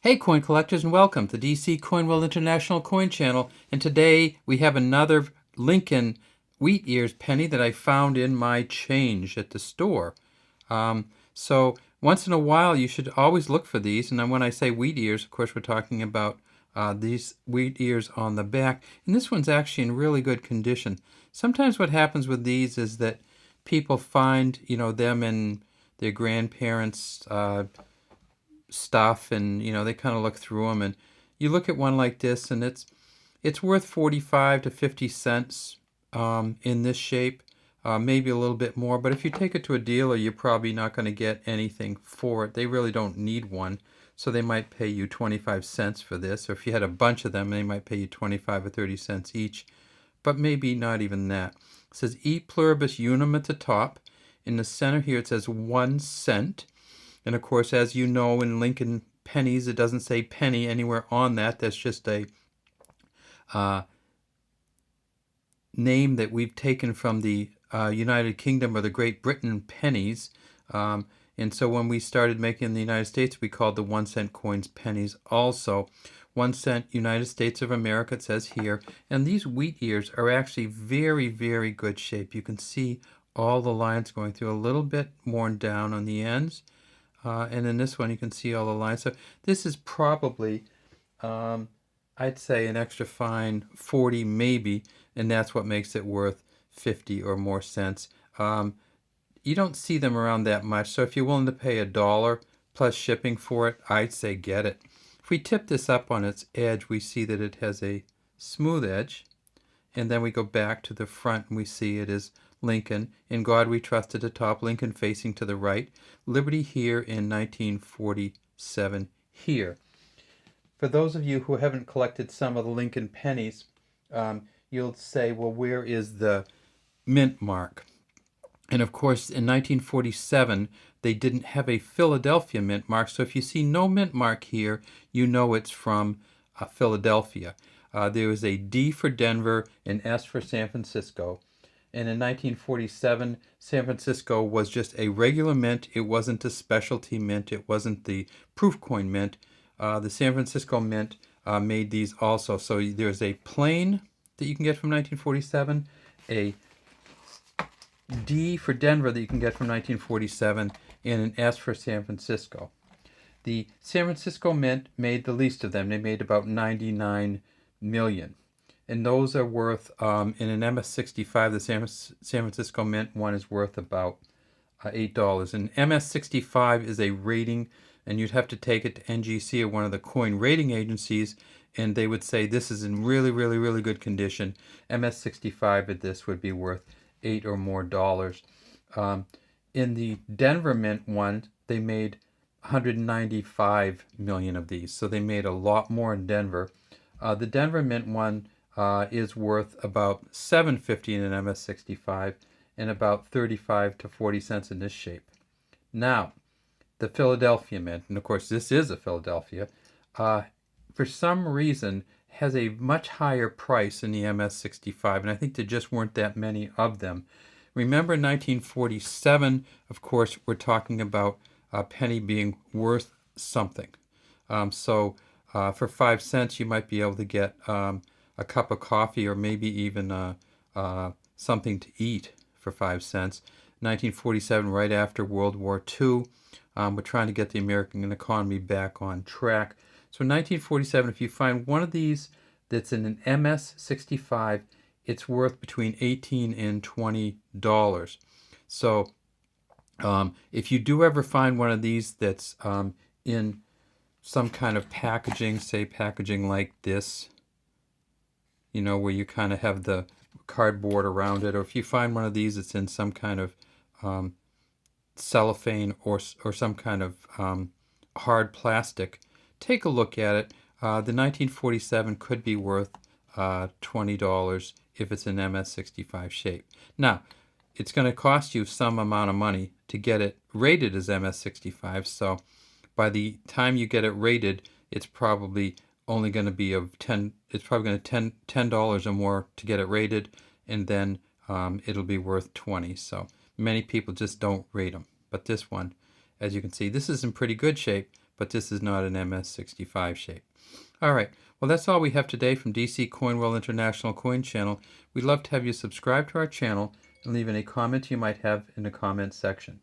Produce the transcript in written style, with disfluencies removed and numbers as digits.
Hey coin collectors, and welcome to DC Coin World International Coin Channel. And today we have another Lincoln wheat ears penny that I found in my change at the store. So once in a while you should always look for these. And then when I say wheat ears, of course we're talking about these wheat ears on the back. And this one's actually in really good condition. Sometimes what happens with these is that people find, them in their grandparents' stuff, and they kind of look through them, and you look at one like this, and it's worth 45 to 50 cents in this shape, maybe a little bit more. But if you take it to a dealer, you're probably not going to get anything for it. They really don't need one, so they might pay you 25 cents for this. Or if you had a bunch of them, they might pay you 25 or 30 cents each, but maybe not even that. It says E pluribus unum at the top. In the center here it says 1 cent. And of course, as you know, in Lincoln pennies, it doesn't say penny anywhere on that. That's just a name that we've taken from the United Kingdom or the Great Britain pennies. And so when we started making in the United States, we called the 1 cent coins pennies also. 1 cent United States of America, it says here. And these wheat ears are actually very, very good shape. You can see all the lines going through, a little bit worn down on the ends. And in this one, you can see all the lines. So this is probably, I'd say, an extra fine 40 maybe, and that's what makes it worth 50 or more cents. You don't see them around that much, so if you're willing to pay $1 plus shipping for it, I'd say get it. If we tip this up on its edge, we see that it has a smooth edge, and then we go back to the front and we see it is Lincoln, In God We Trust at the top, Lincoln facing to the right, Liberty here in 1947 here. For those of you who haven't collected some of the Lincoln pennies, you'll say, well, where is the mint mark? And of course, in 1947, they didn't have a Philadelphia mint mark, so if you see no mint mark here, you know it's from Philadelphia. There was a D for Denver, an S for San Francisco. And in 1947, San Francisco was just a regular mint. It wasn't a specialty mint. It wasn't the proof coin mint. The San Francisco Mint made these also. So there's a plain that you can get from 1947, a D for Denver that you can get from 1947, and an S for San Francisco. The San Francisco Mint made the least of them. They made about 99 million. And those are worth, in an MS65, the San Francisco Mint one is worth about $8. And MS65 is a rating, and you'd have to take it to NGC or one of the coin rating agencies, and they would say this is in really, really, really good condition. MS65 at this would be worth $8 or more. In the Denver Mint one, they made 195 million of these, so they made a lot more in Denver. The Denver Mint one is worth about $7.50 in an MS65 and about 35 to 40 cents in this shape. Now, the Philadelphia Mint, and of course this is a Philadelphia, for some reason has a much higher price in the MS65, and I think there just weren't that many of them. Remember 1947, of course, we're talking about a penny being worth something. So for 5 cents, you might be able to get a cup of coffee or maybe even something to eat for 5 cents. 1947, right after World War II, we're trying to get the American economy back on track. So in 1947, if you find one of these that's in an MS65, it's worth between $18 and $20. So if you do ever find one of these that's in some kind of packaging, say packaging like this, where you kind of have the cardboard around it, or if you find one of these that's in some kind of cellophane or some kind of hard plastic, take a look at it. The 1947 could be worth $20 if it's an MS65 shape. Now, it's going to cost you some amount of money to get it rated as MS65, so by the time you get it rated, it's probably only going to be it's probably going to $10 or more to get it rated, and then it'll be worth 20. So many people just don't rate them. But this one, as you can see, this is in pretty good shape, but this is not an MS65 shape. All right, well, that's all we have today from DC Coin World International Coin Channel. We'd love to have you subscribe to our channel and leave any comments you might have in the comments section.